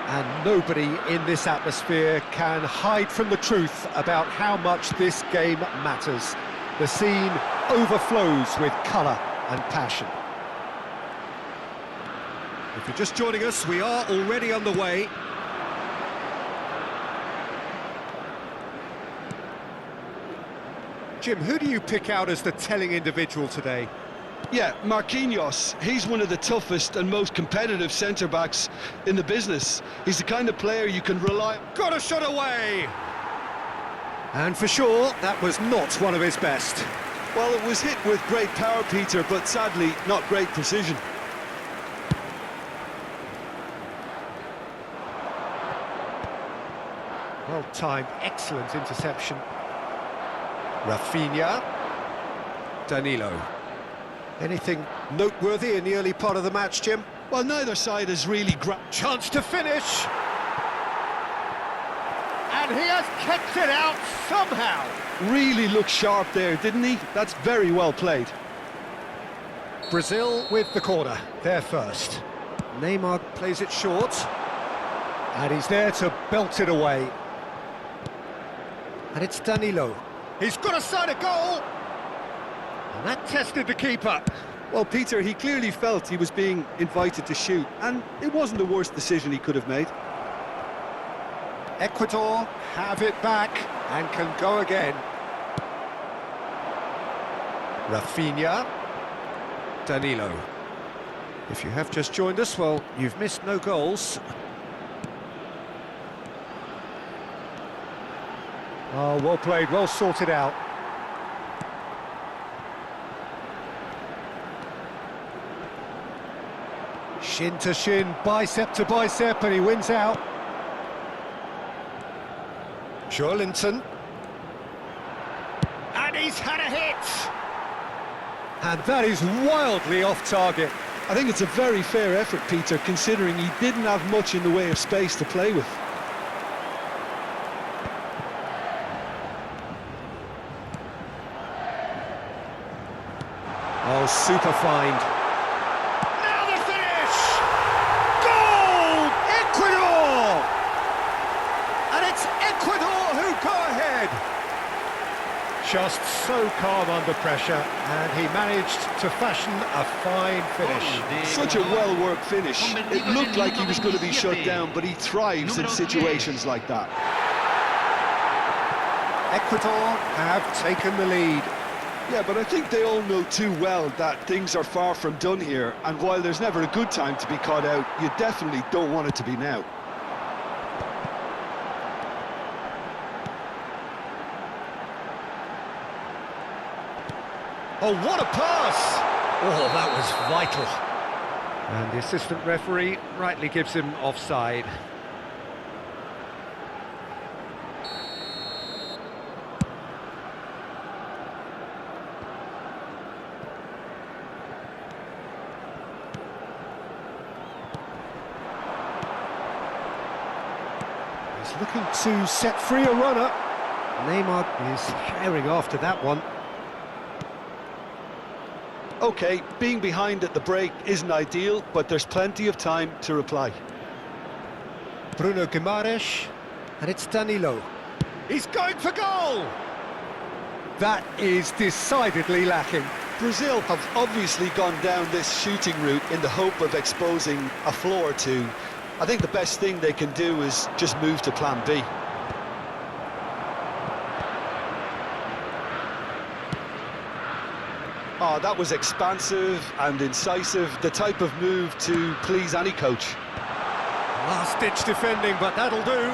And nobody in this atmosphere can hide from the truth about how much this game matters. The scene overflows with colour and passion. If you're just joining us, we are already underway. Jim, who do you pick out as the telling individual today? Yeah, Marquinhos. He's one of the toughest and most competitive centre-backs in the business. He's the kind of player you can rely on. Got a shot away! And for sure, that was not one of his best. Well, it was hit with great power, Peter, but sadly, not great precision. Well-timed, excellent interception. Rafinha. Danilo. Anything noteworthy in the early part of the match, Jim? Well, neither side has really chance to finish. And he has kept it out somehow. Really looked sharp there, didn't he? That's very well played. Brazil with the corner, they're first. Neymar plays it short. And he's there to belt it away. And it's Danilo. He's got a side of goal! And that tested the keeper. Well, Peter, he clearly felt he was being invited to shoot, and it wasn't the worst decision he could have made. Ecuador have it back and can go again. Rafinha. Danilo. If you have just joined us, well, you've missed no goals. Oh, well played, well sorted out. Shin to shin, bicep to bicep, and he wins out. Joelinton. And he's had a hit! And that is wildly off target. I think it's a very fair effort, Peter, considering he didn't have much in the way of space to play with. Oh, super find. Now the finish! Goal! Ecuador! And it's Ecuador who go ahead. Just so calm under pressure, and he managed to fashion a fine finish. Such a well-worked finish. It looked like he was going to be shut down, but he thrives in situations like that. Ecuador have taken the lead. Yeah, but I think they all know too well that things are far from done here, and while there's never a good time to be caught out, you definitely don't want it to be now. Oh, what a pass! Oh, that was vital. And the assistant referee rightly gives him offside. He's looking to set free a runner. Neymar is herring after that one. OK, being behind at the break isn't ideal, but there's plenty of time to reply. Bruno Guimaraes, and it's Danilo. He's going for goal! That is decidedly lacking. Brazil have obviously gone down this shooting route in the hope of exposing a flaw or two. I think the best thing they can do is just move to plan B. Oh, that was expansive and incisive, the type of move to please any coach. Last-ditch defending, but that'll do.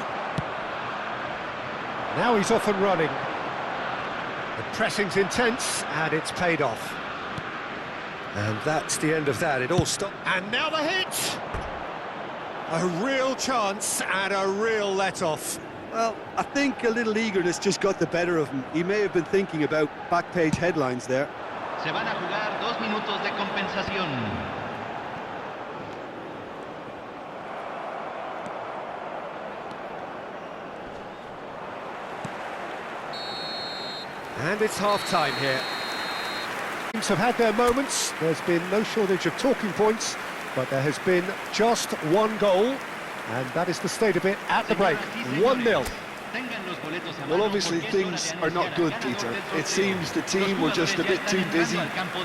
Now he's off and running. The pressing's intense, and it's paid off. And that's the end of that, it all stopped. And now the hit! A real chance and a real let-off. Well, I think a little eagerness just got the better of him. He may have been thinking about back-page headlines there. Se van a jugar 2 minutos de compensación. And it's half-time here. Teams have had their moments. There's been no shortage of talking points, but there has been just one goal. And that is the state of it at the break. 1-0. Well, obviously things are not good, Peter. It seems the team were just a bit too busy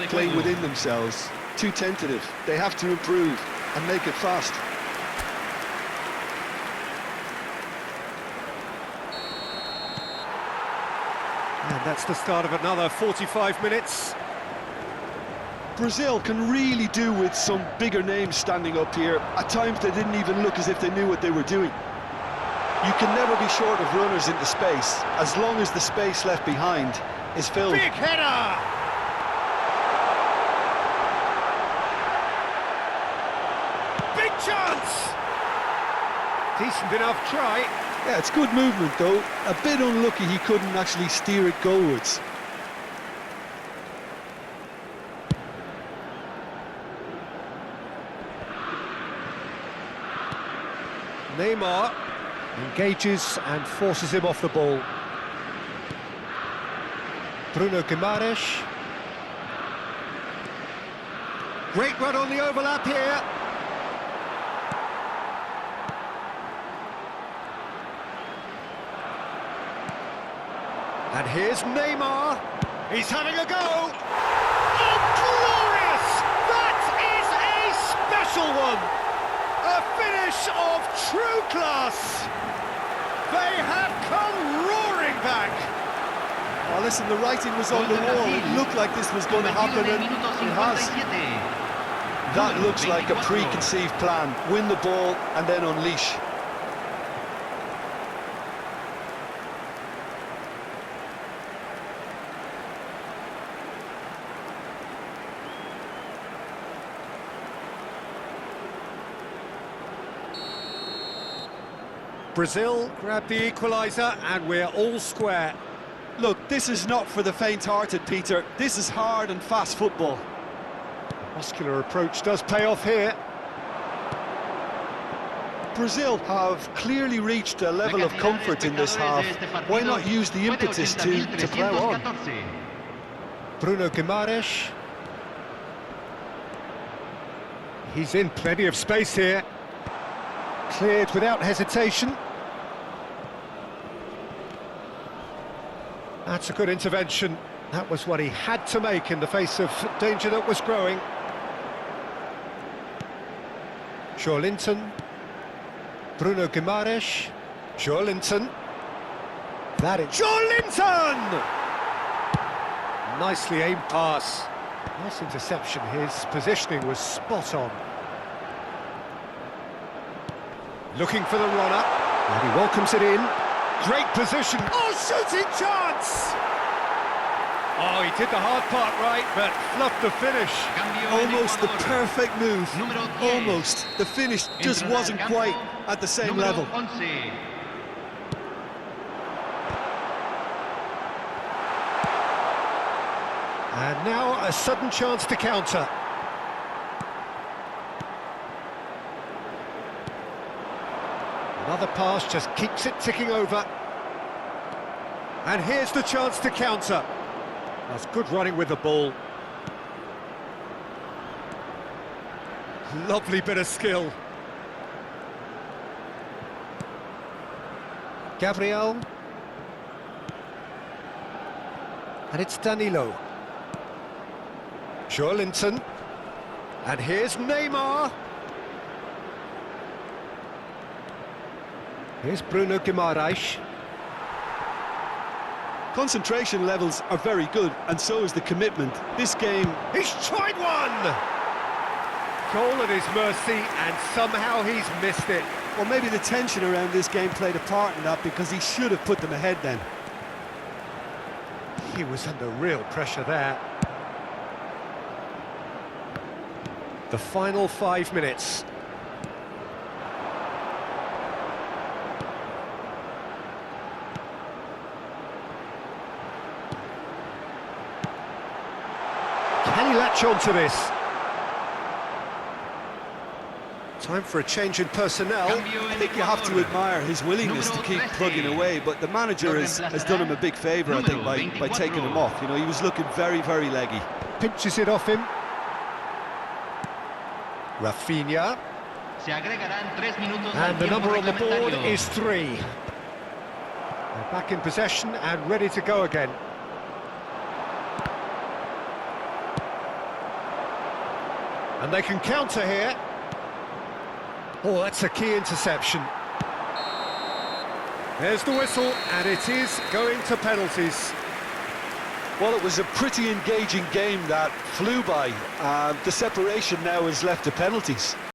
playing within themselves, too tentative. They have to improve and make it fast. And that's the start of another 45 minutes. Brazil can really do with some bigger names standing up here. At times they didn't even look as if they knew what they were doing. You can never be short of runners into space, as long as the space left behind is filled. Big header! Big chance! Decent enough try. Yeah, it's good movement though. A bit unlucky he couldn't actually steer it goalwards. Neymar engages and forces him off the ball. Bruno Guimaraes. Great run on the overlap here. And here's Neymar. He's having a go. Oh, glorious! That is a special one. A finish of true class. They have come roaring back. Oh, listen, the writing was on the wall. It looked like this was going to happen, and it has. That looks like a preconceived plan. Win the ball and then unleash. Brazil grab the equaliser and we're all square. Look, this is not for the faint-hearted, Peter. This is hard and fast football. Muscular approach does pay off here. Brazil have clearly reached a level of comfort in this half. Why not use the impetus to plough on? Bruno Guimaraes. He's in plenty of space here. Cleared without hesitation. That's a good intervention. That was what he had to make in the face of danger that was growing. Joelinton. Bruno Guimaraes. Joelinton. That is Joelinton! Nicely aimed pass. Nice interception. His positioning was spot on. Looking for the runner, and he welcomes it in. Great position. Oh, shooting chance! Oh, he did the hard part right, but fluffed the finish. Almost the perfect move. Almost. The finish just wasn't quite at the same level. And now a sudden chance to counter. Another pass just keeps it ticking over. And here's the chance to counter. That's good running with the ball. Lovely bit of skill. Gabriel. And it's Danilo. Joelinton. And here's Neymar. Here's Bruno Guimaraes. Concentration levels are very good, and so is the commitment. This game... He's tried one! Goal at his mercy, and somehow he's missed it. Well, maybe the tension around this game played a part in that, because he should have put them ahead then. He was under real pressure there. The final 5 minutes. Can he latch on to this? Time for a change in personnel. I think you have to admire his willingness to keep plugging away, but the manager has done him a big favour, I think, by taking him off. You know, he was looking very, very leggy. Pinches it off him. Rafinha. Se agregarán 3 minutos al And the tiempo number on the board reglamentario. is 3. They're back in possession and ready to go again. And they can counter here. Oh, that's a key interception. There's the whistle, and it is going to penalties. Well, it was a pretty engaging game that flew by. The separation now is left to penalties.